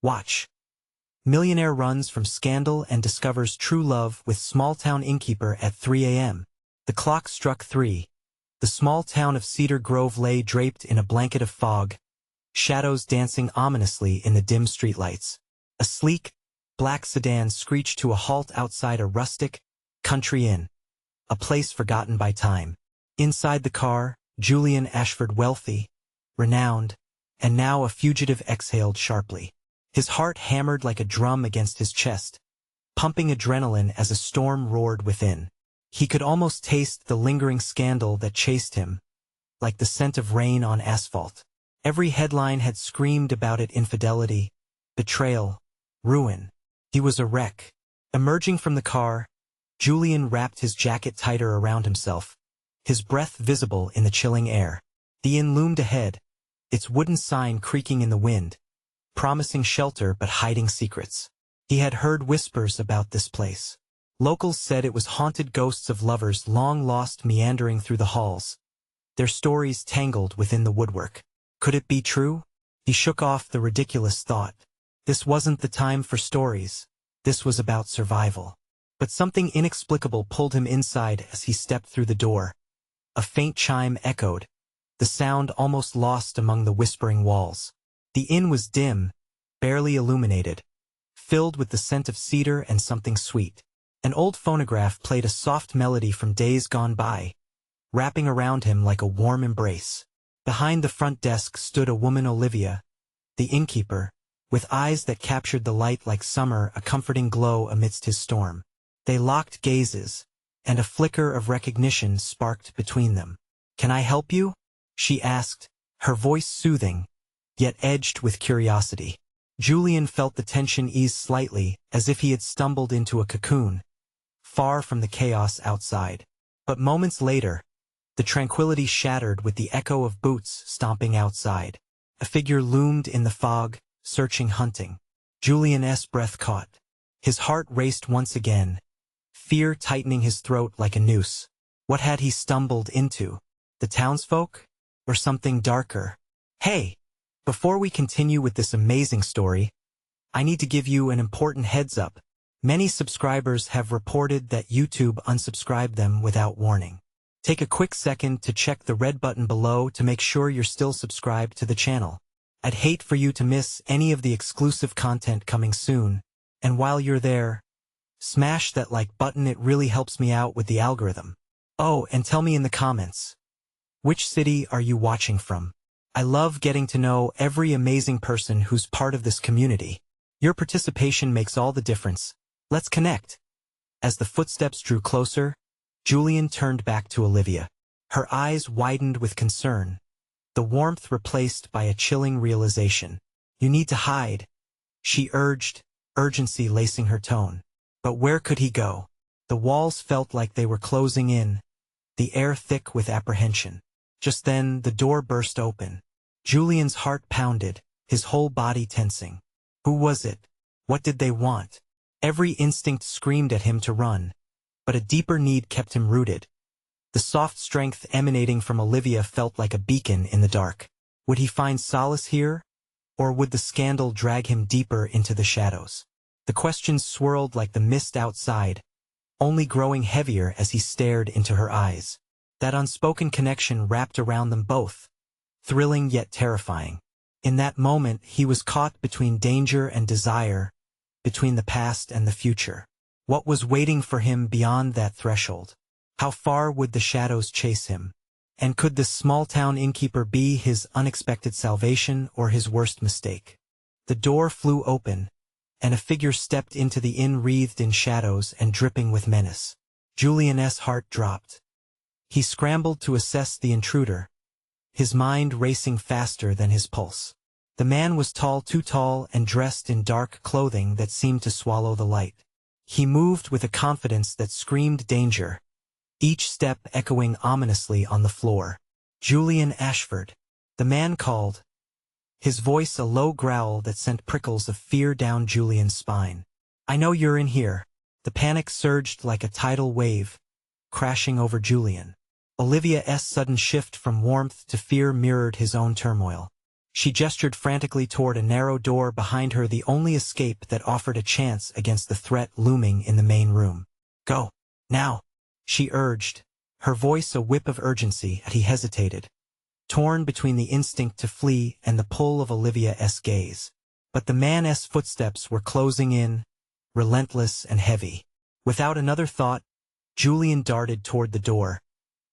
Watch. Millionaire runs from scandal and discovers true love with small-town innkeeper at 3 a.m. The clock struck 3. The small town of Cedar Grove lay draped in a blanket of fog, shadows dancing ominously in the dim streetlights. A sleek, black sedan screeched to a halt outside a rustic, country inn, a place forgotten by time. Inside the car, Julian Ashford, wealthy, renowned, and now a fugitive, exhaled sharply. His heart hammered like a drum against his chest, pumping adrenaline as a storm roared within. He could almost taste the lingering scandal that chased him, like the scent of rain on asphalt. Every headline had screamed about it: infidelity, betrayal, ruin. He was a wreck. Emerging from the car, Julian wrapped his jacket tighter around himself, his breath visible in the chilling air. The inn loomed ahead, its wooden sign creaking in the wind, promising shelter but hiding secrets. He had heard whispers about this place. Locals said it was haunted, ghosts of lovers long lost meandering through the halls, their stories tangled within the woodwork. Could it be true? He shook off the ridiculous thought. This wasn't the time for stories. This was about survival. But something inexplicable pulled him inside as he stepped through the door. A faint chime echoed, the sound almost lost among the whispering walls. The inn was dim, barely illuminated, filled with the scent of cedar and something sweet. An old phonograph played a soft melody from days gone by, wrapping around him like a warm embrace. Behind the front desk stood a woman, Olivia, the innkeeper, with eyes that captured the light like summer, a comforting glow amidst his storm. They locked gazes, and a flicker of recognition sparked between them. "Can I help you?" she asked, her voice soothing, yet edged with curiosity. Julian felt the tension ease slightly, as if he had stumbled into a cocoon, far from the chaos outside. But moments later, the tranquility shattered with the echo of boots stomping outside. A figure loomed in the fog, searching, hunting. Julian's breath caught. His heart raced once again, fear tightening his throat like a noose. What had he stumbled into? The townsfolk? Or something darker? Hey! Before we continue with this amazing story, I need to give you an important heads up. Many subscribers have reported that YouTube unsubscribed them without warning. Take a quick second to check the red button below to make sure you're still subscribed to the channel. I'd hate for you to miss any of the exclusive content coming soon. And while you're there, smash that like button, it really helps me out with the algorithm. Oh, and tell me in the comments, which city are you watching from? I love getting to know every amazing person who's part of this community. Your participation makes all the difference. Let's connect. As the footsteps drew closer, Julian turned back to Olivia. Her eyes widened with concern, the warmth replaced by a chilling realization. "You need to hide," she urged, urgency lacing her tone. But where could he go? The walls felt like they were closing in, the air thick with apprehension. Just then, the door burst open. Julian's heart pounded, his whole body tensing. Who was it? What did they want? Every instinct screamed at him to run, but a deeper need kept him rooted. The soft strength emanating from Olivia felt like a beacon in the dark. Would he find solace here, or would the scandal drag him deeper into the shadows? The questions swirled like the mist outside, only growing heavier as he stared into her eyes. That unspoken connection wrapped around them both, thrilling yet terrifying. In that moment, he was caught between danger and desire, between the past and the future. What was waiting for him beyond that threshold? How far would the shadows chase him? And could this small-town innkeeper be his unexpected salvation or his worst mistake? The door flew open, and a figure stepped into the inn wreathed in shadows and dripping with menace. Julian's heart dropped. He scrambled to assess the intruder, his mind racing faster than his pulse. The man was tall, too tall, and dressed in dark clothing that seemed to swallow the light. He moved with a confidence that screamed danger, each step echoing ominously on the floor. "Julian Ashford," the man called, his voice a low growl that sent prickles of fear down Julian's spine. "I know you're in here." The panic surged like a tidal wave, crashing over Julian. Olivia's sudden shift from warmth to fear mirrored his own turmoil. She gestured frantically toward a narrow door behind her, the only escape that offered a chance against the threat looming in the main room. Go. Now. She urged, her voice a whip of urgency. He hesitated, torn between the instinct to flee and the pull of Olivia's gaze. But the man's footsteps were closing in, relentless and heavy. Without another thought, Julian darted toward the door,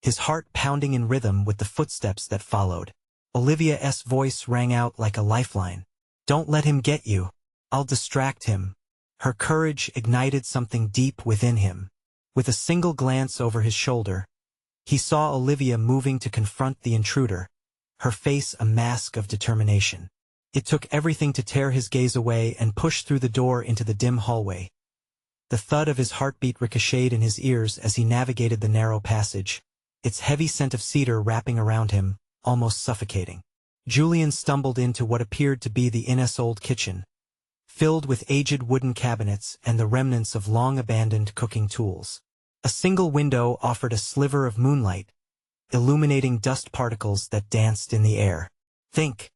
his heart pounding in rhythm with the footsteps that followed. Olivia's voice rang out like a lifeline. Don't let him get you. I'll distract him. Her courage ignited something deep within him. With a single glance over his shoulder, he saw Olivia moving to confront the intruder, her face a mask of determination. It took everything to tear his gaze away and push through the door into the dim hallway. The thud of his heartbeat ricocheted in his ears as he navigated the narrow passage, its heavy scent of cedar wrapping around him, almost suffocating. Julian stumbled into what appeared to be the inn's old kitchen, filled with aged wooden cabinets and the remnants of long-abandoned cooking tools. A single window offered a sliver of moonlight, illuminating dust particles that danced in the air. Think,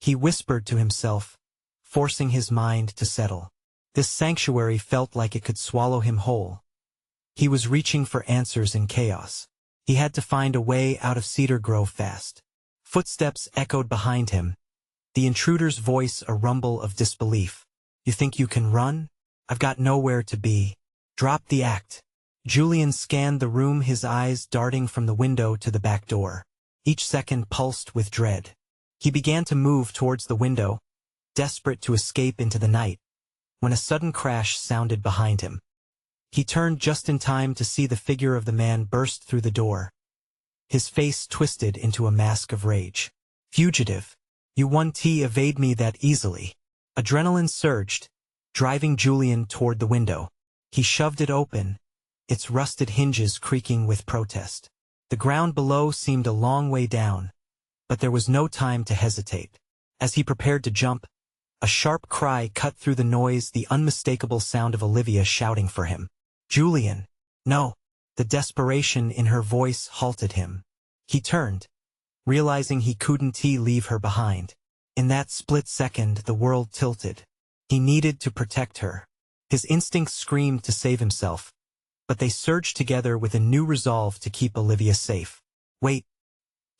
he whispered to himself, forcing his mind to settle. This sanctuary felt like it could swallow him whole. He was reaching for answers in chaos. He had to find a way out of Cedar Grove fast. Footsteps echoed behind him, the intruder's voice a rumble of disbelief. You think you can run? I've got nowhere to be. Drop the act. Julian scanned the room, his eyes darting from the window to the back door. Each second pulsed with dread. He began to move towards the window, desperate to escape into the night, when a sudden crash sounded behind him. He turned just in time to see the figure of the man burst through the door, his face twisted into a mask of rage. Fugitive, you won't evade me that easily. Adrenaline surged, driving Julian toward the window. He shoved it open, its rusted hinges creaking with protest. The ground below seemed a long way down, but there was no time to hesitate. As he prepared to jump, a sharp cry cut through the noise, the unmistakable sound of Olivia shouting for him. Julian! No! The desperation in her voice halted him. He turned, realizing he couldn't leave her behind. In that split second, the world tilted. He needed to protect her. His instincts screamed to save himself, but they surged together with a new resolve to keep Olivia safe. Wait!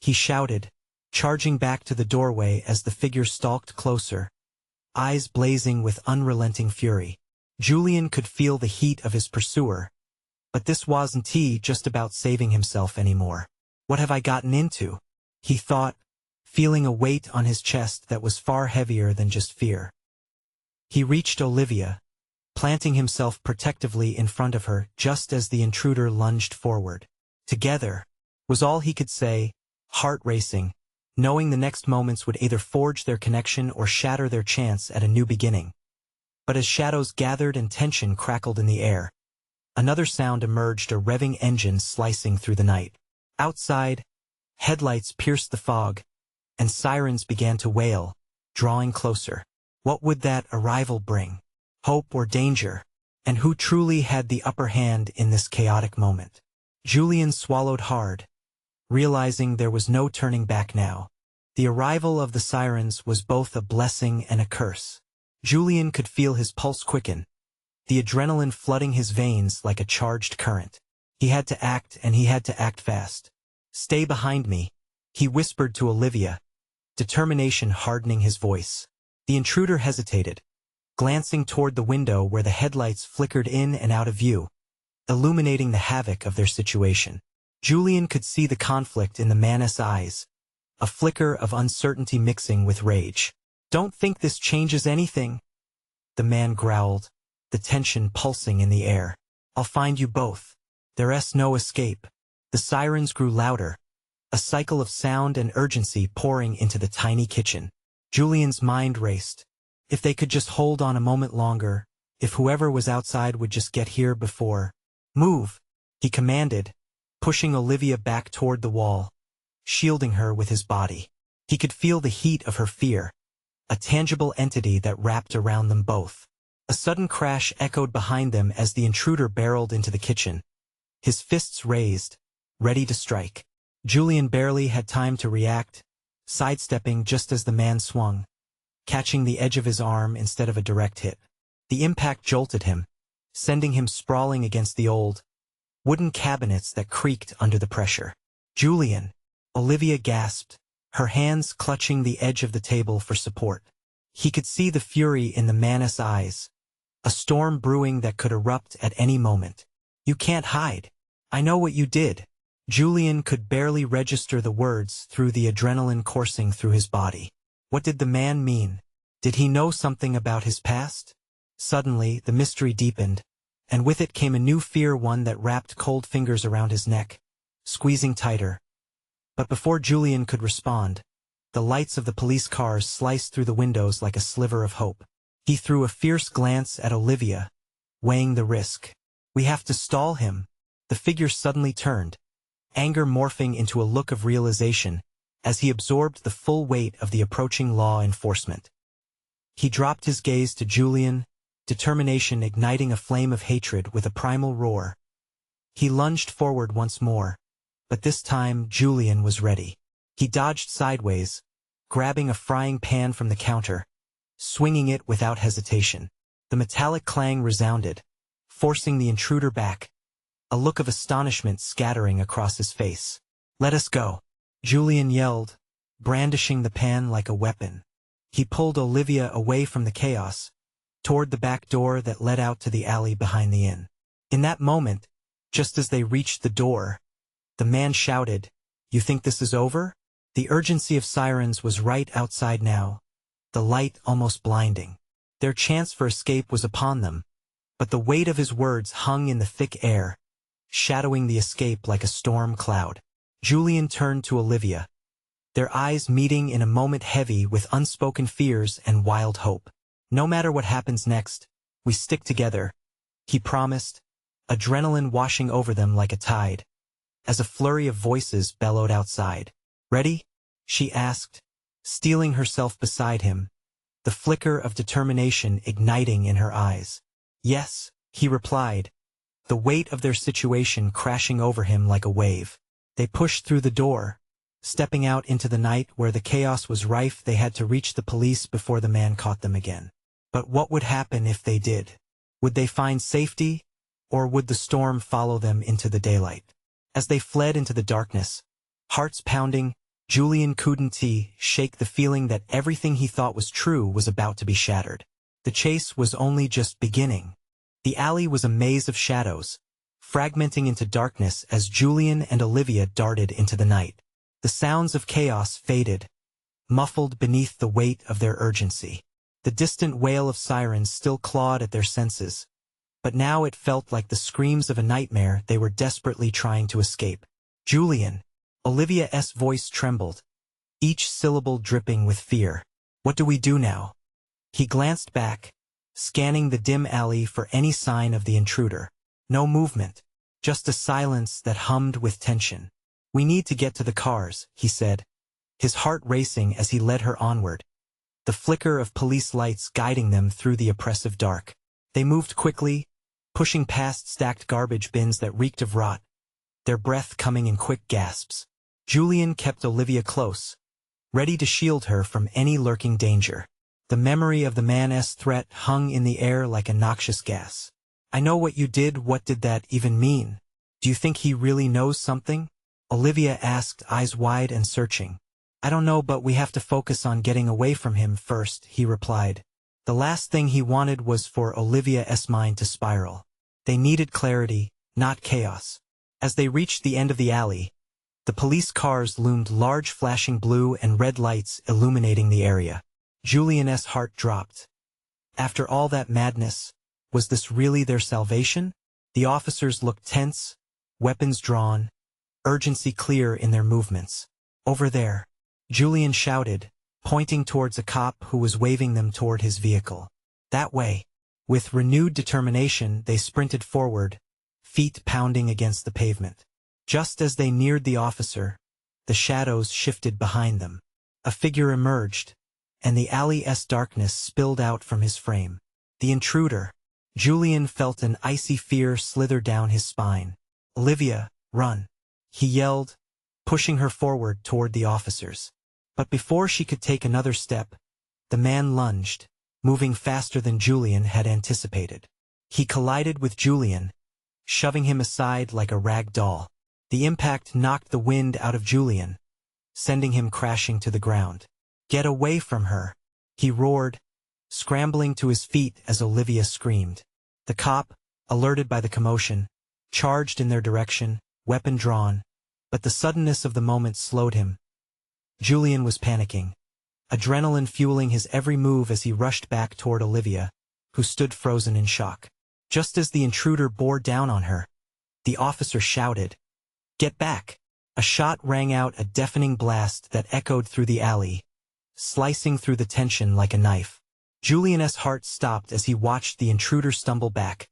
He shouted, charging back to the doorway as the figure stalked closer, eyes blazing with unrelenting fury. Julian could feel the heat of his pursuer, but this wasn't just about saving himself anymore. What have I gotten into? He thought, feeling a weight on his chest that was far heavier than just fear. He reached Olivia, planting himself protectively in front of her just as the intruder lunged forward. Together, was all he could say, heart racing, knowing the next moments would either forge their connection or shatter their chance at a new beginning. But as shadows gathered and tension crackled in the air, another sound emerged, a revving engine slicing through the night. Outside, headlights pierced the fog, and sirens began to wail, drawing closer. What would that arrival bring? Hope or danger? And who truly had the upper hand in this chaotic moment? Julian swallowed hard, realizing there was no turning back now. The arrival of the sirens was both a blessing and a curse. Julian could feel his pulse quicken, the adrenaline flooding his veins like a charged current. He had to act, and he had to act fast. Stay behind me, he whispered to Olivia, determination hardening his voice. The intruder hesitated, glancing toward the window where the headlights flickered in and out of view, illuminating the havoc of their situation. Julian could see the conflict in the man's eyes, a flicker of uncertainty mixing with rage. Don't think this changes anything, the man growled, the tension pulsing in the air. I'll find you both. There's no escape. The sirens grew louder, a cycle of sound and urgency pouring into the tiny kitchen. Julian's mind raced. If they could just hold on a moment longer, if whoever was outside would just get here before. Move, he commanded, pushing Olivia back toward the wall, shielding her with his body. He could feel the heat of her fear, a tangible entity that wrapped around them both. A sudden crash echoed behind them as the intruder barreled into the kitchen, his fists raised, ready to strike. Julian barely had time to react, sidestepping just as the man swung, catching the edge of his arm instead of a direct hit. The impact jolted him, sending him sprawling against the old, wooden cabinets that creaked under the pressure. "Julian," Olivia gasped, her hands clutching the edge of the table for support. He could see the fury in the man's eyes, a storm brewing that could erupt at any moment. "You can't hide. I know what you did." Julian could barely register the words through the adrenaline coursing through his body. What did the man mean? Did he know something about his past? Suddenly, the mystery deepened, and with it came a new fear, one that wrapped cold fingers around his neck, squeezing tighter. But before Julian could respond, the lights of the police cars sliced through the windows like a sliver of hope. He threw a fierce glance at Olivia, weighing the risk. "We have to stall him." The figure suddenly turned, anger morphing into a look of realization as he absorbed the full weight of the approaching law enforcement. He dropped his gaze to Julian, determination igniting a flame of hatred with a primal roar. He lunged forward once more, but this time Julian was ready. He dodged sideways, grabbing a frying pan from the counter, swinging it without hesitation. The metallic clang resounded, forcing the intruder back, a look of astonishment scattering across his face. "Let us go," Julian yelled, brandishing the pan like a weapon. He pulled Olivia away from the chaos, toward the back door that led out to the alley behind the inn. In that moment, just as they reached the door, the man shouted, "You think this is over?" The urgency of sirens was right outside now, the light almost blinding. Their chance for escape was upon them, but the weight of his words hung in the thick air, shadowing the escape like a storm cloud. Julian turned to Olivia, their eyes meeting in a moment heavy with unspoken fears and wild hope. "No matter what happens next, we stick together," he promised, adrenaline washing over them like a tide, as a flurry of voices bellowed outside. "Ready?" she asked, steeling herself beside him, the flicker of determination igniting in her eyes. "Yes," he replied, the weight of their situation crashing over him like a wave. They pushed through the door, stepping out into the night where the chaos was rife. They had to reach the police before the man caught them again. But what would happen if they did? Would they find safety, or would the storm follow them into the daylight? As they fled into the darkness, hearts pounding, Julian couldn't shake the feeling that everything he thought was true was about to be shattered. The chase was only just beginning. The alley was a maze of shadows, fragmenting into darkness as Julian and Olivia darted into the night. The sounds of chaos faded, muffled beneath the weight of their urgency. The distant wail of sirens still clawed at their senses, but now it felt like the screams of a nightmare they were desperately trying to escape. "Julian," Olivia's voice trembled, each syllable dripping with fear. "What do we do now?" He glanced back, scanning the dim alley for any sign of the intruder. No movement, just a silence that hummed with tension. "We need to get to the cars," he said, his heart racing as he led her onward, the flicker of police lights guiding them through the oppressive dark. They moved quickly, pushing past stacked garbage bins that reeked of rot, their breath coming in quick gasps. Julian kept Olivia close, ready to shield her from any lurking danger. The memory of the man's threat hung in the air like a noxious gas. "I know what you did. What did that even mean? Do you think he really knows something?" Olivia asked, eyes wide and searching. "I don't know, but we have to focus on getting away from him first," he replied. The last thing he wanted was for Olivia's mind to spiral. They needed clarity, not chaos. As they reached the end of the alley, the police cars loomed, large flashing blue and red lights illuminating the area. Julian's heart dropped. After all that madness, was this really their salvation? The officers looked tense, weapons drawn, urgency clear in their movements. "Over there," Julian shouted, pointing towards a cop who was waving them toward his vehicle. "That way." With renewed determination, they sprinted forward, feet pounding against the pavement. Just as they neared the officer, the shadows shifted behind them. A figure emerged, and the alley's darkness spilled out from his frame. The intruder. Julian felt an icy fear slither down his spine. "Olivia, run," he yelled, pushing her forward toward the officers. But before she could take another step, the man lunged, moving faster than Julian had anticipated. He collided with Julian, shoving him aside like a rag doll. The impact knocked the wind out of Julian, sending him crashing to the ground. "Get away from her!" he roared, scrambling to his feet as Olivia screamed. The cop, alerted by the commotion, charged in their direction, weapon drawn, but the suddenness of the moment slowed him. Julian was panicking, adrenaline fueling his every move as he rushed back toward Olivia, who stood frozen in shock. Just as the intruder bore down on her, the officer shouted, "Get back!" A shot rang out, a deafening blast that echoed through the alley, slicing through the tension like a knife. Julian's heart stopped as he watched the intruder stumble back,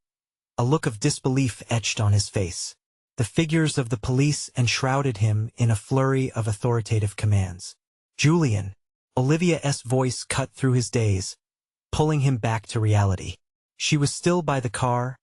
a look of disbelief etched on his face. The figures of the police enshrouded him in a flurry of authoritative commands. "Julian!" Olivia's voice cut through his daze, pulling him back to reality. She was still by the car,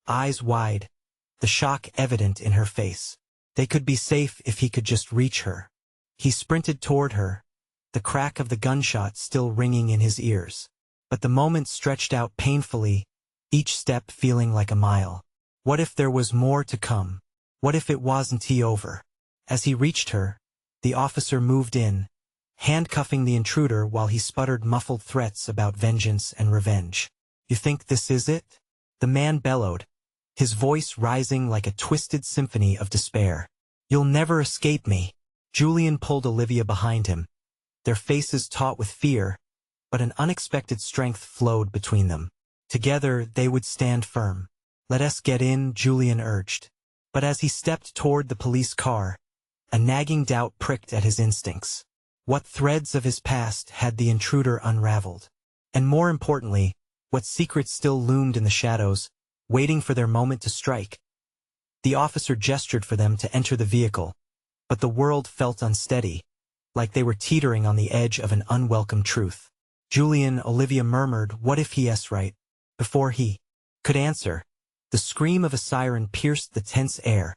eyes wide, the shock evident in her face. They could be safe if he could just reach her. He sprinted toward her, the crack of the gunshot still ringing in his ears. But the moment stretched out painfully, each step feeling like a mile. What if there was more to come? What if it wasn't over? As he reached her, the officer moved in, handcuffing the intruder while he sputtered muffled threats about vengeance and revenge. "You think this is it?" the man bellowed, his voice rising like a twisted symphony of despair. "You'll never escape me." Julian pulled Olivia behind him, their faces taut with fear, but an unexpected strength flowed between them. Together they would stand firm. "Let us get in," Julian urged. But as he stepped toward the police car, a nagging doubt pricked at his instincts. What threads of his past had the intruder unraveled? And more importantly, what secrets still loomed in the shadows, waiting for their moment to strike? The officer gestured for them to enter the vehicle, but the world felt unsteady, like they were teetering on the edge of an unwelcome truth. Olivia murmured, "What if he's right?" Before he could answer, the scream of a siren pierced the tense air,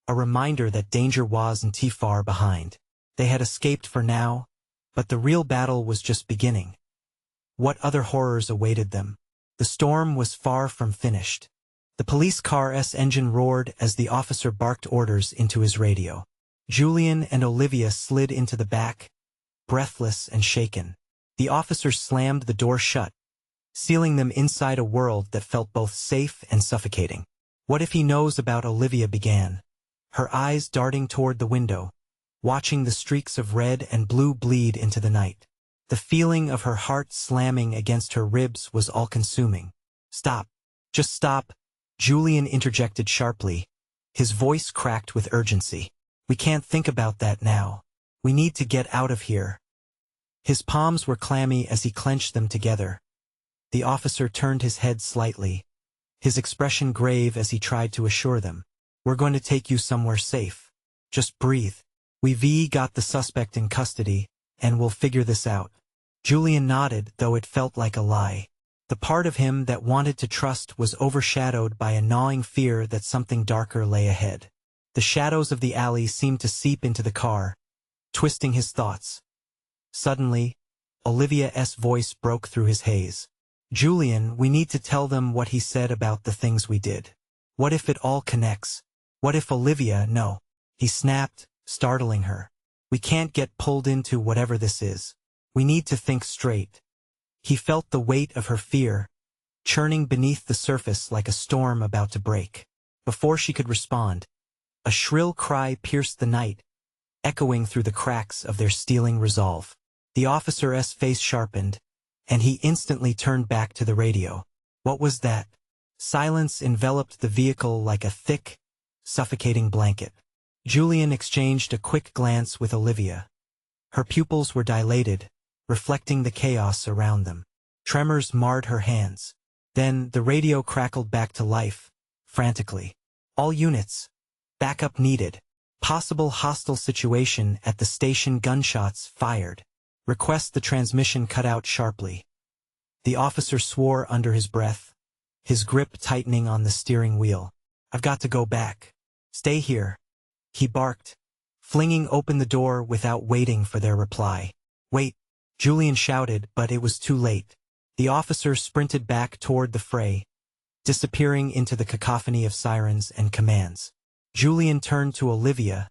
a reminder that danger wasn't too far behind. They had escaped for now, but the real battle was just beginning. What other horrors awaited them? The storm was far from finished. The police car's engine roared as the officer barked orders into his radio. Julian and Olivia slid into the back, breathless and shaken. The officer slammed the door shut, sealing them inside a world that felt both safe and suffocating. "What if he knows about Olivia?" began, her eyes darting toward the window, watching the streaks of red and blue bleed into the night. The feeling of her heart slamming against her ribs was all-consuming. "Stop. Just stop," Julian interjected sharply, his voice cracked with urgency. "We can't think about that now. We need to get out of here." His palms were clammy as he clenched them together. The officer turned his head slightly, his expression grave as he tried to assure them. "We're going to take you somewhere safe. Just breathe. We've got the suspect in custody, and we'll figure this out." Julian nodded, though it felt like a lie. The part of him that wanted to trust was overshadowed by a gnawing fear that something darker lay ahead. The shadows of the alley seemed to seep into the car, twisting his thoughts. Suddenly, Olivia's voice broke through his haze. "Julian, we need to tell them what he said about the things we did. What if it all connects? What if Olivia—" "No," he snapped, startling her. "We can't get pulled into whatever this is. We need to think straight." He felt the weight of her fear, churning beneath the surface like a storm about to break. Before she could respond, a shrill cry pierced the night, echoing through the cracks of their steeling resolve. The officer's face sharpened, and he instantly turned back to the radio. What was that? Silence enveloped the vehicle like a thick, suffocating blanket. Julian exchanged a quick glance with Olivia. Her pupils were dilated, reflecting the chaos around them. Tremors marred her hands. Then the radio crackled back to life, frantically. "All units. Backup needed. Possible hostile situation at the station. Gunshots fired. Request." The transmission cut out sharply. The officer swore under his breath, his grip tightening on the steering wheel. "I've got to go back. Stay here," he barked, flinging open the door without waiting for their reply. "Wait!" Julian shouted, but it was too late. The officer sprinted back toward the fray, disappearing into the cacophony of sirens and commands. Julian turned to Olivia,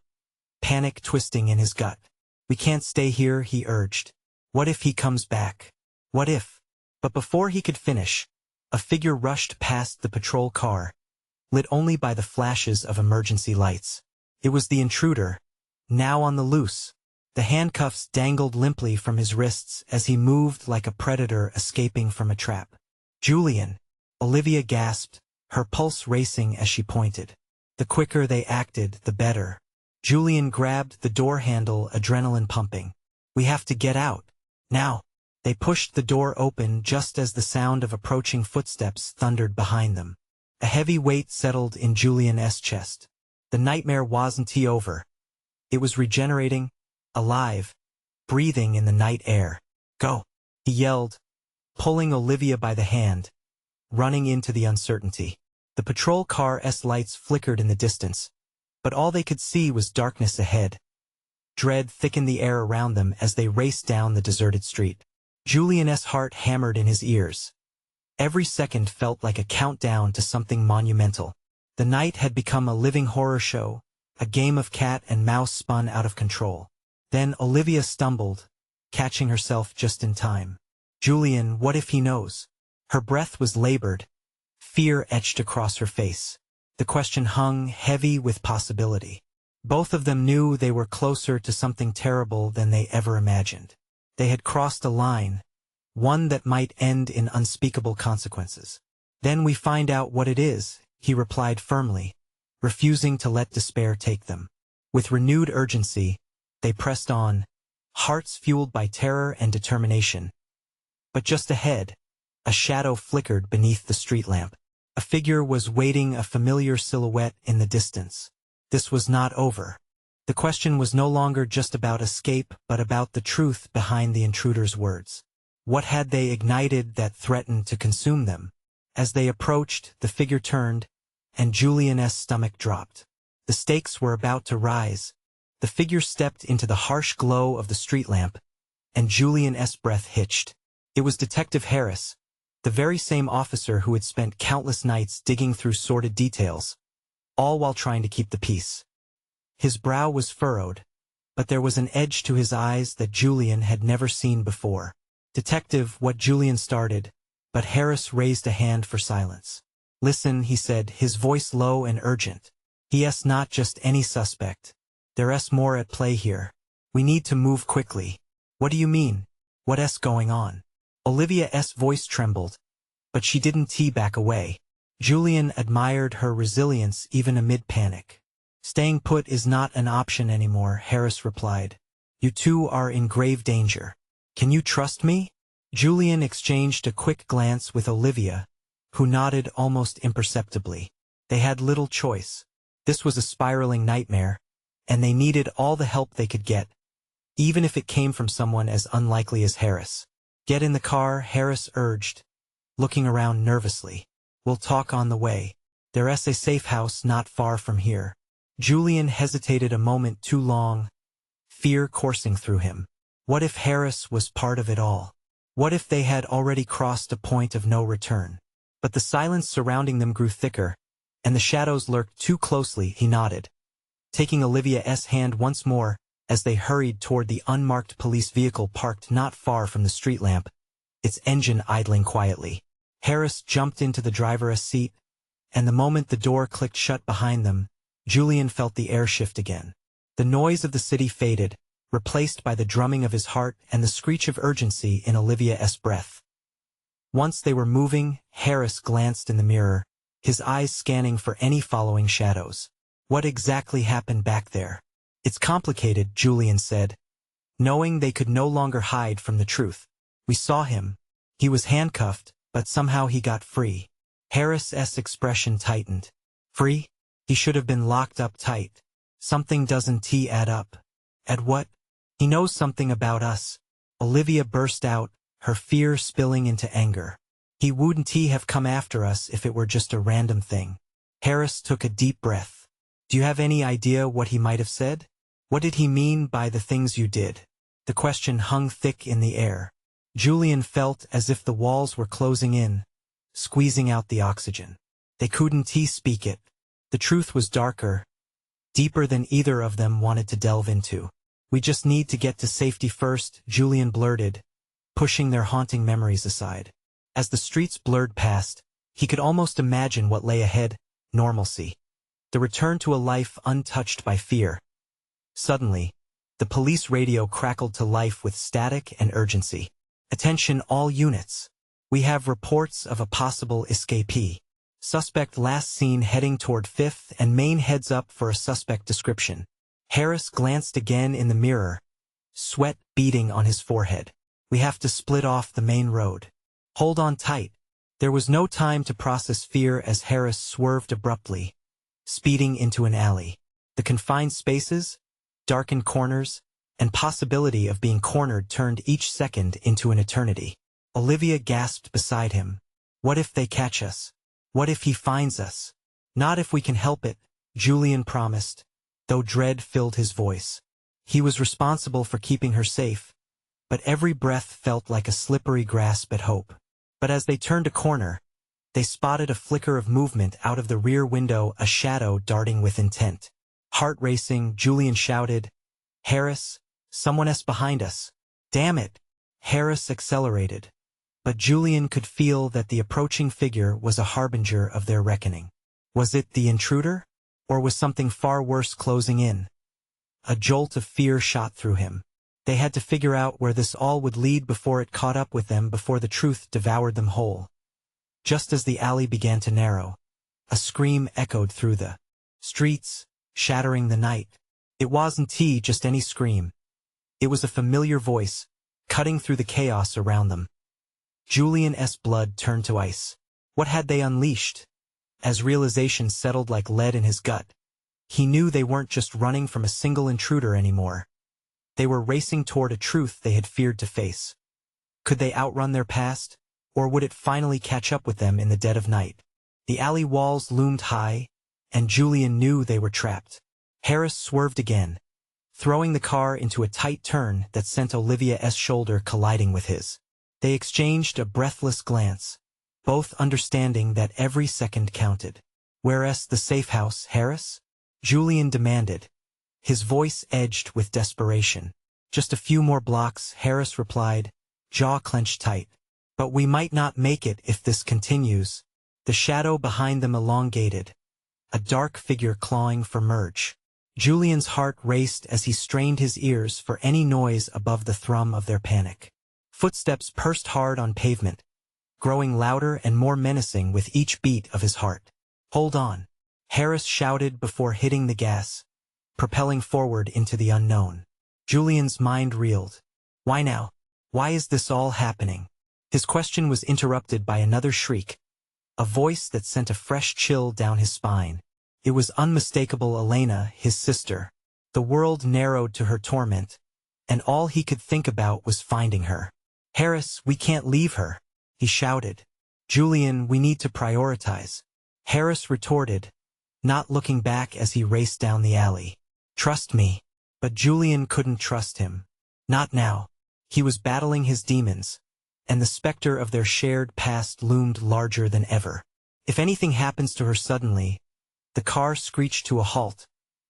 panic twisting in his gut. "We can't stay here," he urged. "What if he comes back? What if?" But before he could finish, a figure rushed past the patrol car, lit only by the flashes of emergency lights. It was the intruder, now on the loose. The handcuffs dangled limply from his wrists as he moved like a predator escaping from a trap. "Julian!" Olivia gasped, her pulse racing as she pointed. The quicker they acted, the better. Julian grabbed the door handle, adrenaline pumping. "We have to get out. Now!" They pushed the door open just as the sound of approaching footsteps thundered behind them. A heavy weight settled in Julian's chest. The nightmare wasn't over. It was regenerating, alive, breathing in the night air. "Go!" he yelled, pulling Olivia by the hand, running into the uncertainty. The patrol car's lights flickered in the distance, but all they could see was darkness ahead. Dread thickened the air around them as they raced down the deserted street. Julian's heart hammered in his ears. Every second felt like a countdown to something monumental. The night had become a living horror show, a game of cat and mouse spun out of control. Then Olivia stumbled, catching herself just in time. "Julian, what if he knows?" Her breath was labored, fear etched across her face. The question hung heavy with possibility. Both of them knew they were closer to something terrible than they ever imagined. They had crossed a line, one that might end in unspeakable consequences. "Then we find out what it is," he replied firmly, refusing to let despair take them. With renewed urgency, they pressed on, hearts fueled by terror and determination. But just ahead, a shadow flickered beneath the street lamp. A figure was waiting, a familiar silhouette in the distance. This was not over. The question was no longer just about escape, but about the truth behind the intruder's words. What had they ignited that threatened to consume them? As they approached, the figure turned, and Julian's stomach dropped. The stakes were about to rise. The figure stepped into the harsh glow of the street lamp, and Julian's breath hitched. It was Detective Harris, the very same officer who had spent countless nights digging through sordid details, all while trying to keep the peace. His brow was furrowed, but there was an edge to his eyes that Julian had never seen before. "Detective," what Julian started, but Harris raised a hand for silence. "Listen," he said, his voice low and urgent. "He's not just any suspect. There's more at play here. We need to move quickly." "What do you mean? What's going on?" Olivia's voice trembled, but she didn't back away. Julian admired her resilience even amid panic. "Staying put is not an option anymore," Harris replied. "You two are in grave danger. Can you trust me?" Julian exchanged a quick glance with Olivia, who nodded almost imperceptibly. They had little choice. This was a spiraling nightmare, and they needed all the help they could get, even if it came from someone as unlikely as Harris. "Get in the car," Harris urged, looking around nervously. "We'll talk on the way. There's a safe house not far from here." Julian hesitated a moment too long, fear coursing through him. What if Harris was part of it all? What if they had already crossed a point of no return? But the silence surrounding them grew thicker, and the shadows lurked too closely. He nodded, taking Olivia's hand once more as they hurried toward the unmarked police vehicle parked not far from the street lamp, its engine idling quietly. Harris jumped into the driver's seat, and the moment the door clicked shut behind them, Julian felt the air shift again. The noise of the city faded, replaced by the drumming of his heart and the screech of urgency in Olivia's breath. Once they were moving, Harris glanced in the mirror, his eyes scanning for any following shadows. What exactly happened back there? "It's complicated," Julian said, knowing they could no longer hide from the truth. "We saw him. He was handcuffed, but somehow he got free." Harris's expression tightened. "Free? He should have been locked up tight. Something doesn't add up." "At what?" "He knows something about us." Olivia burst out, her fear spilling into anger. "He wouldn't have come after us if it were just a random thing." Harris took a deep breath. "Do you have any idea what he might have said?" What did he mean by the things you did? The question hung thick in the air. Julian felt as if the walls were closing in, squeezing out the oxygen. They couldn't speak it. The truth was darker, deeper than either of them wanted to delve into. We just need to get to safety first, Julian blurted, pushing their haunting memories aside. As the streets blurred past, he could almost imagine what lay ahead: normalcy. The return to a life untouched by fear. Suddenly, the police radio crackled to life with static and urgency. Attention all units. We have reports of a possible escapee. Suspect last seen heading toward 5th and Main. Heads up for a suspect description. Harris glanced again in the mirror, sweat beading on his forehead. We have to split off the main road. Hold on tight. There was no time to process fear as Harris swerved abruptly, speeding into an alley. The confined spaces, darkened corners, and possibility of being cornered turned each second into an eternity. Olivia gasped beside him. What if they catch us? What if he finds us? Not if we can help it, Julian promised, though dread filled his voice. He was responsible for keeping her safe, but every breath felt like a slippery grasp at hope. But as they turned a corner, they spotted a flicker of movement out of the rear window, a shadow darting with intent. Heart racing, Julian shouted, Harris, someone's behind us. Damn it! Harris accelerated. But Julian could feel that the approaching figure was a harbinger of their reckoning. Was it the intruder? Or was something far worse closing in? A jolt of fear shot through him. They had to figure out where this all would lead before it caught up with them, before the truth devoured them whole. Just as the alley began to narrow, a scream echoed through the streets, shattering the night. It wasn't just any scream. It was a familiar voice, cutting through the chaos around them. Julian's blood turned to ice. What had they unleashed? As realization settled like lead in his gut, he knew they weren't just running from a single intruder anymore. They were racing toward a truth they had feared to face. Could they outrun their past, or would it finally catch up with them in the dead of night? The alley walls loomed high, and Julian knew they were trapped. Harris swerved again, throwing the car into a tight turn that sent Olivia's shoulder colliding with his. They exchanged a breathless glance, both understanding that every second counted. Where's the safe house, Harris? Julian demanded, his voice edged with desperation. Just a few more blocks, Harris replied, jaw clenched tight. But we might not make it if this continues. The shadow behind them elongated, a dark figure clawing for merge. Julian's heart raced as he strained his ears for any noise above the thrum of their panic. Footsteps pursed hard on pavement, growing louder and more menacing with each beat of his heart. Hold on, Harris shouted before hitting the gas, propelling forward into the unknown. Julian's mind reeled. Why now? Why is this all happening? His question was interrupted by another shriek, a voice that sent a fresh chill down his spine. It was unmistakable. Elena, his sister. The world narrowed to her torment, and all he could think about was finding her. Harris, we can't leave her, he shouted. Julian, we need to prioritize, Harris retorted, not looking back as he raced down the alley. Trust me. But Julian couldn't trust him. Not now. He was battling his demons, and the specter of their shared past loomed larger than ever. If anything happens to her suddenly. The car screeched to a halt,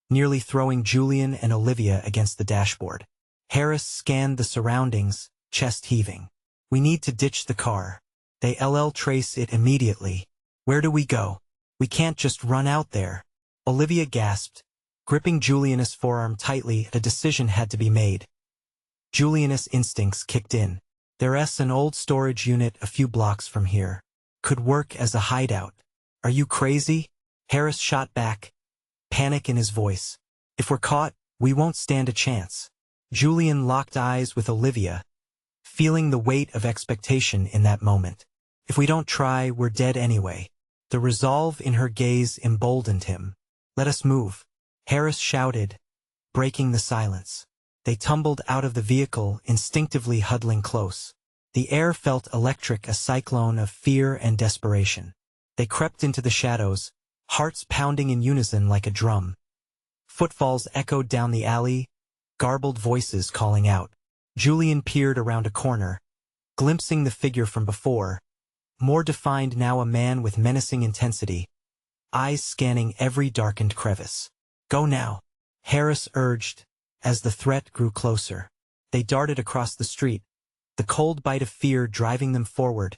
nearly throwing Julian and Olivia against the dashboard. Harris scanned the surroundings, chest heaving. We need to ditch the car. They'll trace it immediately. Where do we go? We can't just run out there. Olivia gasped, gripping Julian's forearm tightly. A decision had to be made. Julian's instincts kicked in. There's an old storage unit a few blocks from here. Could work as a hideout. Are you crazy? Harris shot back, panic in his voice. If we're caught, we won't stand a chance. Julian locked eyes with Olivia, feeling the weight of expectation in that moment. If we don't try, we're dead anyway. The resolve in her gaze emboldened him. Let us move, Harris shouted, breaking the silence. They tumbled out of the vehicle, instinctively huddling close. The air felt electric, a cyclone of fear and desperation. They crept into the shadows, hearts pounding in unison like a drum. Footfalls echoed down the alley, garbled voices calling out. Julian peered around a corner, glimpsing the figure from before, more defined now, a man with menacing intensity, eyes scanning every darkened crevice. "Go now," Harris urged, as the threat grew closer. They darted across the street, the cold bite of fear driving them forward.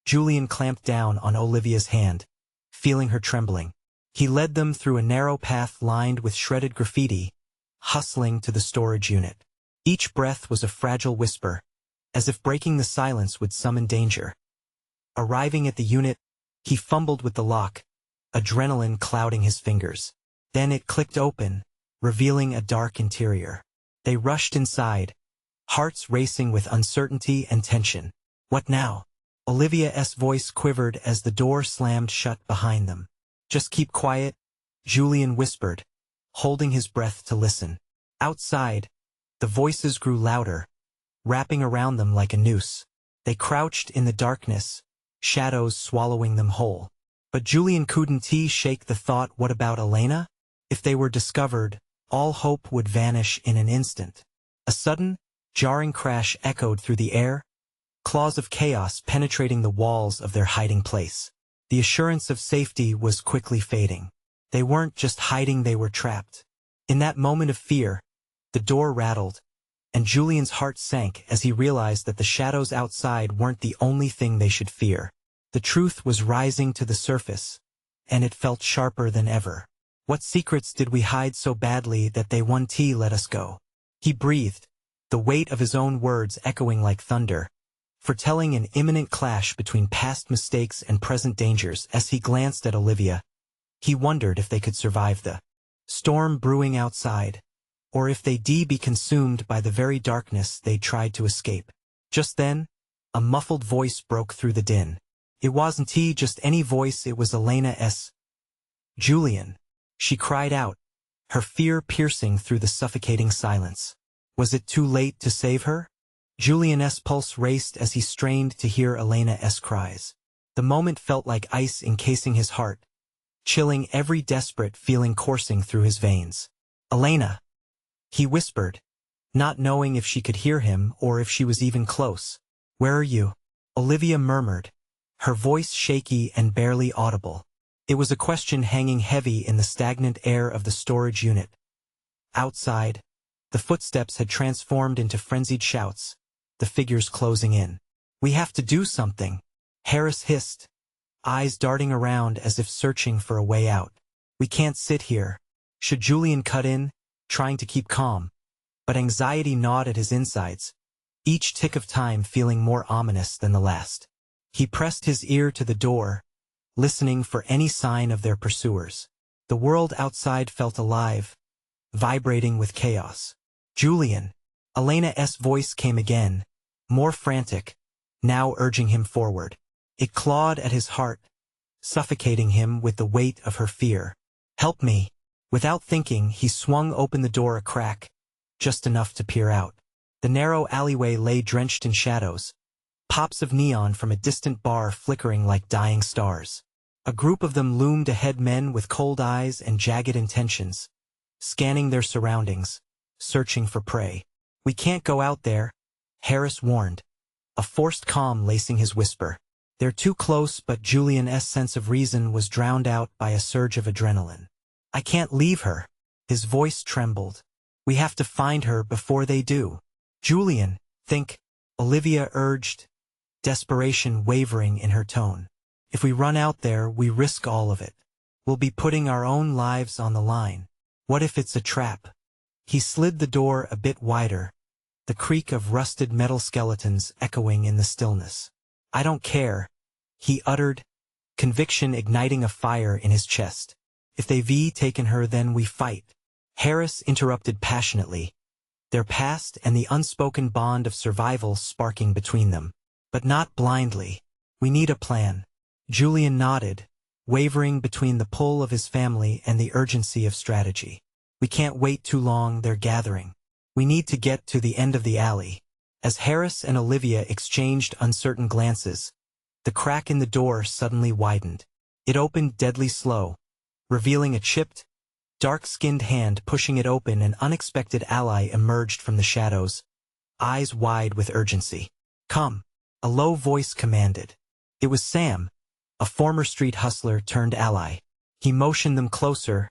Julian clamped down on Olivia's hand, feeling her trembling. He led them through a narrow path lined with shredded graffiti, hustling to the storage unit. Each breath was a fragile whisper, as if breaking the silence would summon danger. Arriving at the unit, he fumbled with the lock, adrenaline clouding his fingers. Then it clicked open, revealing a dark interior. They rushed inside, hearts racing with uncertainty and tension. "What now?" Olivia's voice quivered as the door slammed shut behind them. "Just keep quiet," Julian whispered, holding his breath to listen. Outside, the voices grew louder, wrapping around them like a noose. They crouched in the darkness, shadows swallowing them whole. But Julian couldn't shake the thought, what about Elena? If they were discovered, all hope would vanish in an instant. A sudden, jarring crash echoed through the air, claws of chaos penetrating the walls of their hiding place. The assurance of safety was quickly fading. They weren't just hiding, they were trapped. In that moment of fear, the door rattled, and Julian's heart sank as he realized that the shadows outside weren't the only thing they should fear. The truth was rising to the surface, and it felt sharper than ever. What secrets did we hide so badly that they won't let us go? He breathed, the weight of his own words echoing like thunder, foretelling an imminent clash between past mistakes and present dangers. As he glanced at Olivia, he wondered if they could survive the storm brewing outside, or if they'd be consumed by the very darkness they tried to escape. Just then, a muffled voice broke through the din. It wasn't just any voice, it was Elena's. "Julian," she cried out, her fear piercing through the suffocating silence. Was it too late to save her? Julian's pulse raced as he strained to hear Elena's cries. The moment felt like ice encasing his heart, chilling every desperate feeling coursing through his veins. "Elena," he whispered, not knowing if she could hear him or if she was even close. "Where are you?" Olivia murmured, her voice shaky and barely audible. It was a question hanging heavy in the stagnant air of the storage unit. Outside, the footsteps had transformed into frenzied shouts, the figures closing in. "We have to do something," Harris hissed, eyes darting around as if searching for a way out. "We can't sit here." Should Julian cut in, trying to keep calm? But anxiety gnawed at his insides, each tick of time feeling more ominous than the last. He pressed his ear to the door, listening for any sign of their pursuers. The world outside felt alive, vibrating with chaos. "Julian," Elena's voice came again, more frantic, now urging him forward. It clawed at his heart, suffocating him with the weight of her fear. "Help me." Without thinking, he swung open the door a crack, just enough to peer out. The narrow alleyway lay drenched in shadows, pops of neon from a distant bar flickering like dying stars. A group of them loomed ahead, men with cold eyes and jagged intentions, scanning their surroundings, searching for prey. "We can't go out there," Harris warned, a forced calm lacing his whisper. "They're too close," but Julian's sense of reason was drowned out by a surge of adrenaline. "I can't leave her." His voice trembled. "We have to find her before they do." "Julian, think," Olivia urged, desperation wavering in her tone. "If we run out there, we risk all of it. We'll be putting our own lives on the line. What if it's a trap?" He slid the door a bit wider, the creak of rusted metal skeletons echoing in the stillness. "I don't care," he uttered, conviction igniting a fire in his chest. "If they've taken her, then we fight." Harris interrupted passionately, their past and the unspoken bond of survival sparking between them. "But not blindly. We need a plan." Julian nodded, wavering between the pull of his family and the urgency of strategy. "We can't wait too long, they're gathering. We need to get to the end of the alley." As Harris and Olivia exchanged uncertain glances, the crack in the door suddenly widened. It opened deadly slow, revealing a chipped, Dark-skinned hand pushing it open, an unexpected ally emerged from the shadows, eyes wide with urgency. "Come," a low voice commanded. It was Sam, a former street hustler turned ally. He motioned them closer,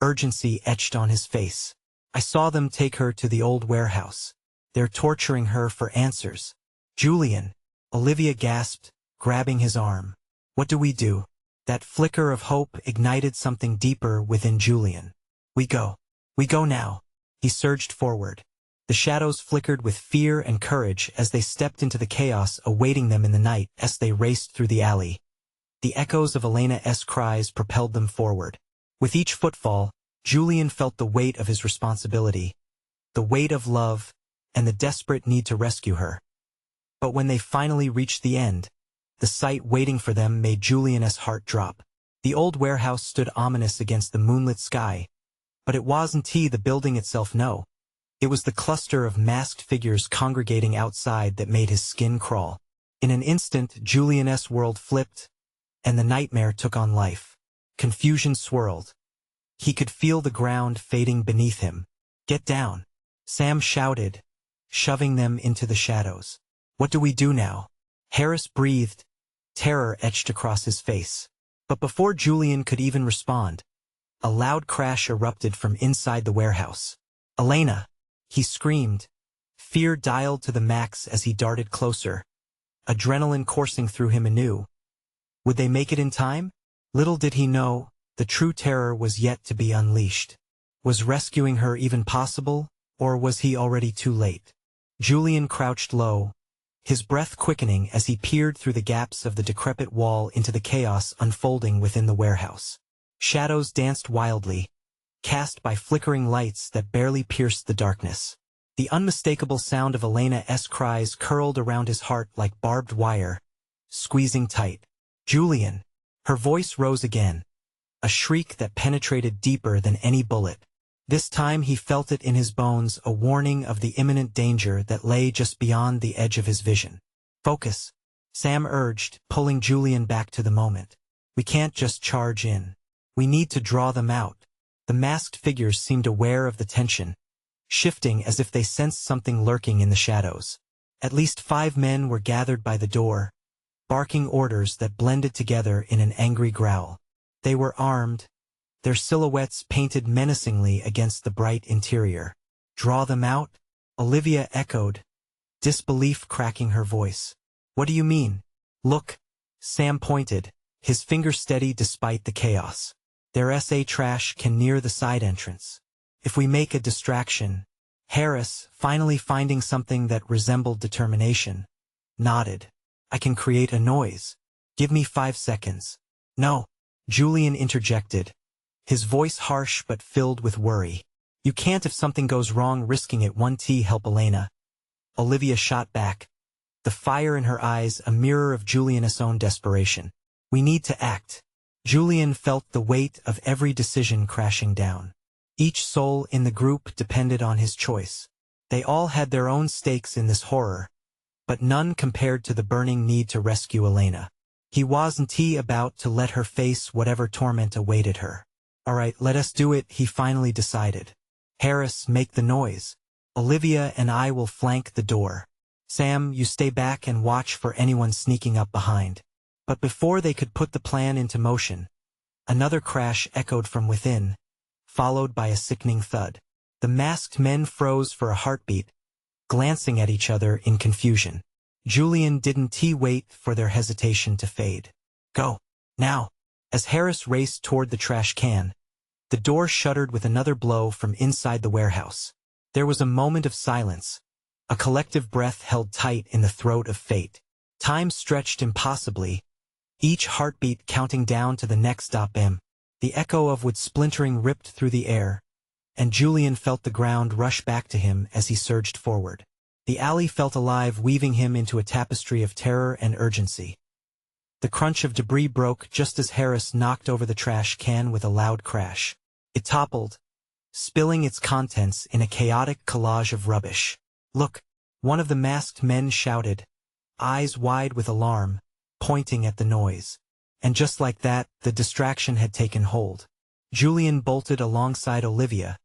urgency etched on his face. "I saw them take her to the old warehouse. They're torturing her for answers." "Julian," Olivia gasped, grabbing his arm. "What do we do?" That flicker of hope ignited something deeper within Julian. We go now." He surged forward. The shadows flickered with fear and courage as they stepped into the chaos awaiting them in the night as they raced through the alley. The echoes of Elena's cries propelled them forward. With each footfall, Julian felt the weight of his responsibility, the weight of love, and the desperate need to rescue her. But when they finally reached the end, the sight waiting for them made Julian's heart drop. The old warehouse stood ominous against the moonlit sky, but it wasn't the building itself, no. It was the cluster of masked figures congregating outside that made his skin crawl. In an instant, Julian's world flipped, and the nightmare took on life. Confusion swirled. He could feel the ground fading beneath him. "Get down," Sam shouted, shoving them into the shadows. "What do we do now?" Harris breathed, terror etched across his face. But before Julian could even respond, a loud crash erupted from inside the warehouse. "Elena!" he screamed, fear dialed to the max as he darted closer, adrenaline coursing through him anew. Would they make it in time? Little did he know, the true terror was yet to be unleashed. Was rescuing her even possible, or was he already too late? Julian crouched low, his breath quickening as he peered through the gaps of the decrepit wall into the chaos unfolding within the warehouse. Shadows danced wildly, cast by flickering lights that barely pierced the darkness. The unmistakable sound of Elena's cries curled around his heart like barbed wire, squeezing tight. "Julian!" Her voice rose again, a shriek that penetrated deeper than any bullet. This time he felt it in his bones, a warning of the imminent danger that lay just beyond the edge of his vision. "Focus," Sam urged, pulling Julian back to the moment. "We can't just charge in. We need to draw them out." The masked figures seemed aware of the tension, shifting as if they sensed something lurking in the shadows. At least 5 men were gathered by the door, barking orders that blended together in an angry growl. They were armed, their silhouettes painted menacingly against the bright interior. "Draw them out?" Olivia echoed, disbelief cracking her voice. "What do you mean?" "Look," Sam pointed, his finger steady despite the chaos. "Their SA trash can near the side entrance. If we make a distraction..." Harris, finally finding something that resembled determination, nodded. "I can create a noise. Give me 5 seconds. "No," Julian interjected, his voice harsh but filled with worry. "You can't if something goes wrong, risking it won't help Elena." Olivia shot back, the fire in her eyes a mirror of Julian's own desperation. "We need to act." Julian felt the weight of every decision crashing down. Each soul in the group depended on his choice. They all had their own stakes in this horror, but none compared to the burning need to rescue Elena. He wasn't about to let her face whatever torment awaited her. "All right, let us do it," he finally decided. "Harris, make the noise. Olivia and I will flank the door. Sam, you stay back and watch for anyone sneaking up behind." But before they could put the plan into motion, another crash echoed from within, followed by a sickening thud. The masked men froze for a heartbeat, glancing at each other in confusion. Julian didn't wait for their hesitation to fade. "Go, now." As Harris raced toward the trash can, the door shuddered with another blow from inside the warehouse. There was a moment of silence, a collective breath held tight in the throat of fate. Time stretched impossibly, each heartbeat counting down to the next stop. The echo of wood splintering ripped through the air, and Julian felt the ground rush back to him as he surged forward. The alley felt alive, weaving him into a tapestry of terror and urgency. The crunch of debris broke just as Harris knocked over the trash can with a loud crash. It toppled, spilling its contents in a chaotic collage of rubbish. "Look," one of the masked men shouted, eyes wide with alarm, pointing at the noise. And just like that, the distraction had taken hold. Julian bolted alongside Olivia,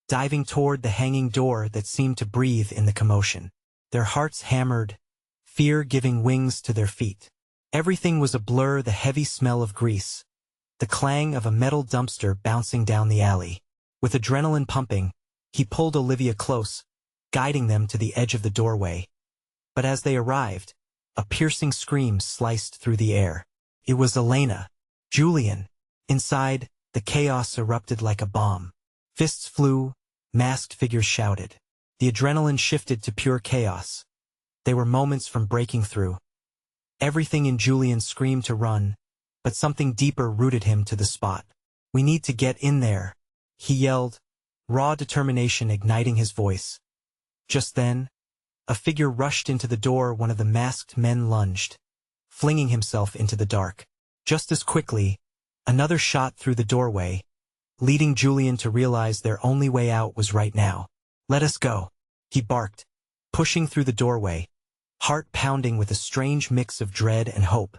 diving toward the hanging door that seemed to breathe in the commotion. Their hearts hammered, fear giving wings to their feet. Everything was a blur, the heavy smell of grease, the clang of a metal dumpster bouncing down the alley. With adrenaline pumping, he pulled Olivia close, guiding them to the edge of the doorway. But as they arrived, a piercing scream sliced through the air. It was Elena. Julian. Inside, the chaos erupted like a bomb. Fists flew, masked figures shouted. The adrenaline shifted to pure chaos. They were moments from breaking through. Everything in Julian screamed to run, but something deeper rooted him to the spot. "We need to get in there," he yelled, raw determination igniting his voice. Just then, a figure rushed into the door. One of the masked men lunged, flinging himself into the dark. Just as quickly, another shot through the doorway, leading Julian to realize their only way out was right now. "Let us go," he barked, pushing through the doorway, heart pounding with a strange mix of dread and hope.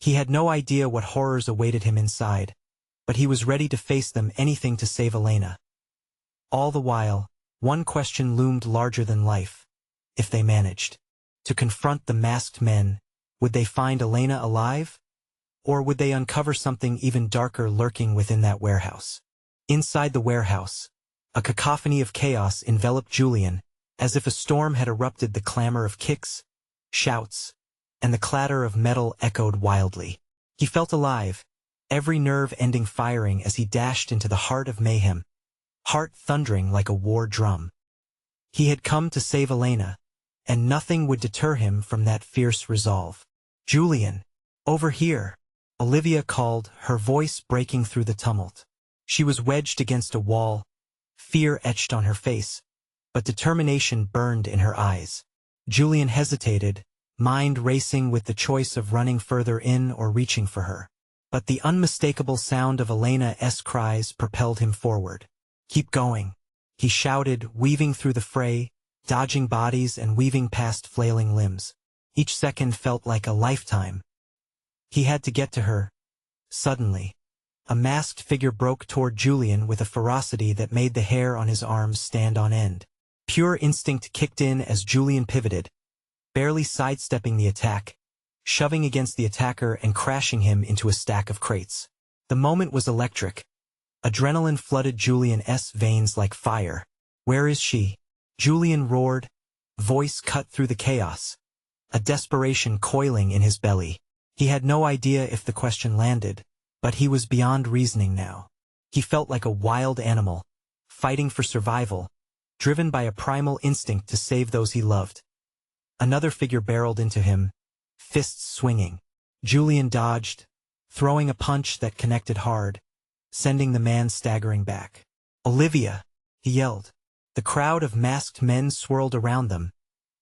He had no idea what horrors awaited him inside, but he was ready to face them, anything to save Elena. All the while, one question loomed larger than life. If they managed to confront the masked men, would they find Elena alive? Or would they uncover something even darker lurking within that warehouse? Inside the warehouse, a cacophony of chaos enveloped Julian, as if a storm had erupted. The clamor of kicks, shouts, and the clatter of metal echoed wildly. He felt alive, every nerve ending firing as he dashed into the heart of mayhem, heart thundering like a war drum. He had come to save Elena, and nothing would deter him from that fierce resolve. "Julian, over here," Olivia called, her voice breaking through the tumult. She was wedged against a wall, fear etched on her face, but determination burned in her eyes. Julian hesitated, mind racing with the choice of running further in or reaching for her. But the unmistakable sound of Elena's cries propelled him forward. "Keep going," he shouted, weaving through the fray, dodging bodies and weaving past flailing limbs. Each second felt like a lifetime. He had to get to her. Suddenly, a masked figure broke toward Julian with a ferocity that made the hair on his arms stand on end. Pure instinct kicked in as Julian pivoted, barely sidestepping the attack, shoving against the attacker and crashing him into a stack of crates. The moment was electric. Adrenaline flooded Julian's veins like fire. "Where is she?" Julian roared, voice cut through the chaos, a desperation coiling in his belly. He had no idea if the question landed, but he was beyond reasoning now. He felt like a wild animal, fighting for survival, driven by a primal instinct to save those he loved. Another figure barreled into him, fists swinging. Julian dodged, throwing a punch that connected hard, sending the man staggering back. "Olivia!" he yelled. The crowd of masked men swirled around them,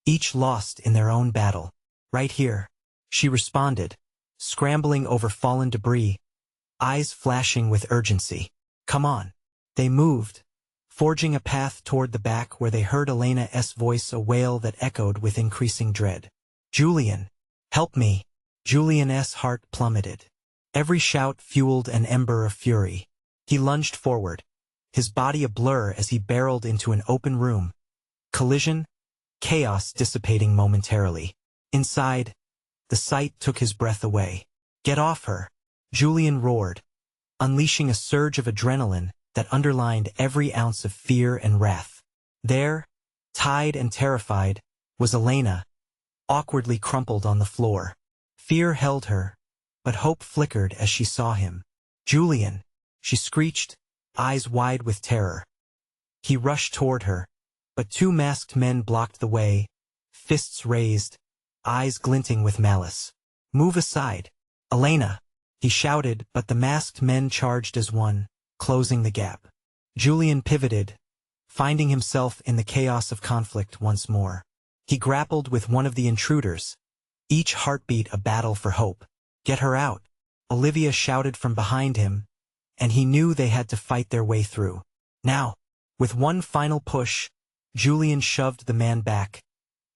each lost in their own battle. "Right here," she responded, scrambling over fallen debris, eyes flashing with urgency. "Come on." They moved, forging a path toward the back where they heard Elena's voice, a wail that echoed with increasing dread. "Julian, help me." Julian's heart plummeted. Every shout fueled an ember of fury. He lunged forward, his body a blur as he barreled into an open room. Collision, chaos dissipating momentarily. Inside, the sight took his breath away. "Get off her," Julian roared, unleashing a surge of adrenaline that underlined every ounce of fear and wrath. There, tied and terrified, was Elena, awkwardly crumpled on the floor. Fear held her, but hope flickered as she saw him. "Julian," she screeched, eyes wide with terror. He rushed toward her, but two masked men blocked the way, fists raised, eyes glinting with malice. "Move aside, Elena," he shouted, but the masked men charged as one, closing the gap. Julian pivoted, finding himself in the chaos of conflict once more. He grappled with one of the intruders, each heartbeat a battle for hope. "Get her out," Olivia shouted from behind him, and he knew they had to fight their way through. Now, with one final push, Julian shoved the man back,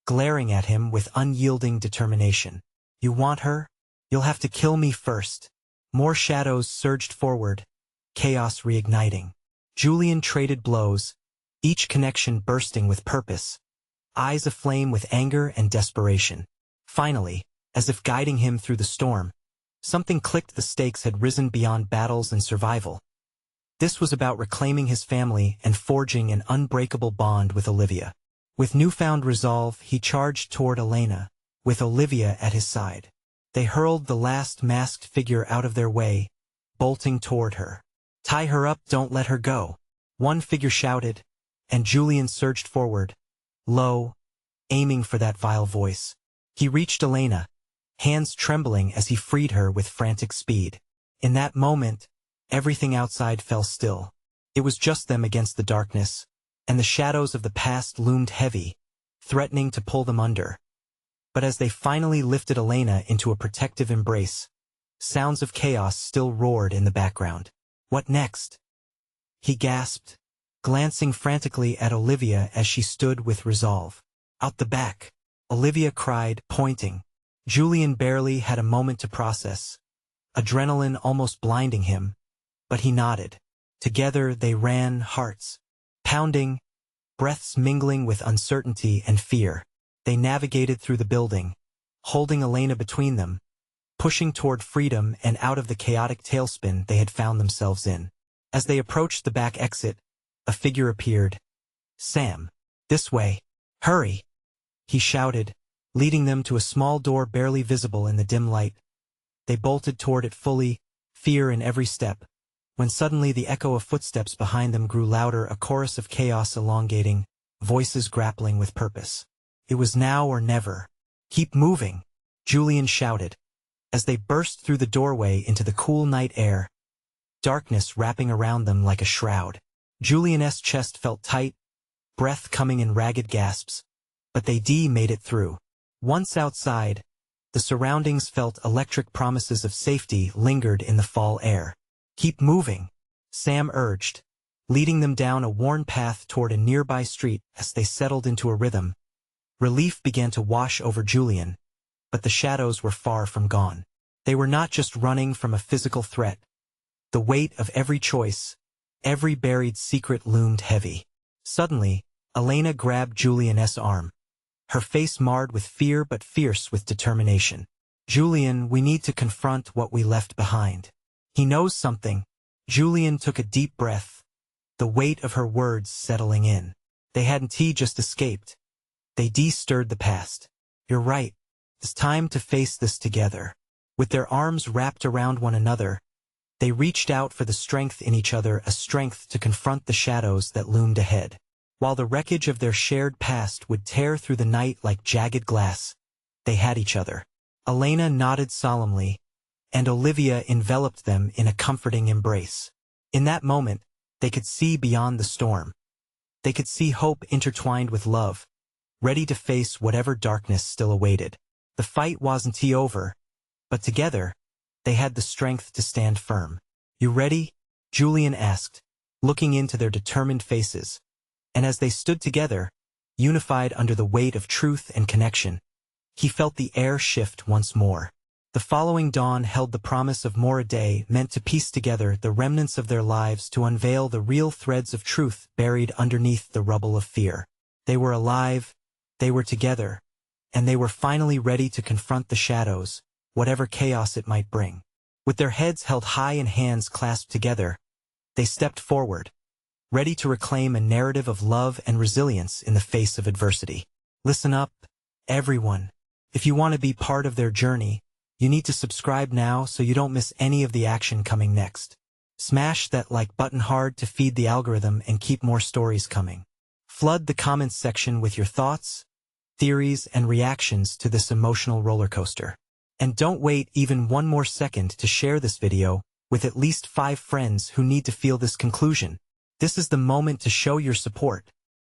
glaring at him with unyielding determination. "You want her? You'll have to kill me first." More shadows surged forward, chaos reigniting. Julian traded blows, each connection bursting with purpose, eyes aflame with anger and desperation. Finally, as if guiding him through the storm, something clicked. The stakes had risen beyond battles and survival. This was about reclaiming his family and forging an unbreakable bond with Olivia. With newfound resolve, he charged toward Elena, with Olivia at his side. They hurled the last masked figure out of their way, bolting toward her. "Tie her up, don't let her go," one figure shouted, and Julian surged forward, low, aiming for that vile voice. He reached Elena, hands trembling as he freed her with frantic speed. In that moment, everything outside fell still. It was just them against the darkness, and the shadows of the past loomed heavy, threatening to pull them under. But as they finally lifted Elena into a protective embrace, sounds of chaos still roared in the background. "What next?" he gasped, glancing frantically at Olivia as she stood with resolve. "Out the back," Olivia cried, pointing. Julian barely had a moment to process, adrenaline almost blinding him, but he nodded. Together they ran, hearts pounding, breaths mingling with uncertainty and fear. They navigated through the building, holding Elena between them, pushing toward freedom and out of the chaotic tailspin they had found themselves in. As they approached the back exit, a figure appeared. "Sam, this way. Hurry!" he shouted, leading them to a small door barely visible in the dim light. They bolted toward it fully, fear in every step, when suddenly the echo of footsteps behind them grew louder, a chorus of chaos elongating, voices grappling with purpose. It was now or never. "Keep moving," Julian shouted, as they burst through the doorway into the cool night air, darkness wrapping around them like a shroud. Julian's chest felt tight, breath coming in ragged gasps, but they made it through. Once outside, the surroundings felt electric. Promises of safety lingered in the fall air. "Keep moving," Sam urged, leading them down a worn path toward a nearby street. As they settled into a rhythm, relief began to wash over Julian, but the shadows were far from gone. They were not just running from a physical threat. The weight of every choice, every buried secret loomed heavy. Suddenly, Elena grabbed Julian's arm, her face marred with fear but fierce with determination. "Julian, we need to confront what we left behind. He knows something." Julian took a deep breath, the weight of her words settling in. They hadn't just escaped. They stirred the past. "You're right. It's time to face this together." With their arms wrapped around one another, they reached out for the strength in each other, a strength to confront the shadows that loomed ahead. While the wreckage of their shared past would tear through the night like jagged glass, they had each other. Elena nodded solemnly, and Olivia enveloped them in a comforting embrace. In that moment, they could see beyond the storm. They could see hope intertwined with love, ready to face whatever darkness still awaited. The fight wasn't over, but together, they had the strength to stand firm. "You ready?" Julian asked, looking into their determined faces. And as they stood together, unified under the weight of truth and connection, he felt the air shift once more. The following dawn held the promise of more, a day meant to piece together the remnants of their lives, to unveil the real threads of truth buried underneath the rubble of fear. They were alive, they were together, and they were finally ready to confront the shadows, whatever chaos it might bring. With their heads held high and hands clasped together, they stepped forward, ready to reclaim a narrative of love and resilience in the face of adversity. Listen up, everyone. If you want to be part of their journey, you need to subscribe now so you don't miss any of the action coming next. Smash that like button hard to feed the algorithm and keep more stories coming. Flood the comments section with your thoughts, theories, and reactions to this emotional roller coaster. And don't wait even one more second to share this video with at least 5 friends who need to feel this conclusion. This is the moment to show your support.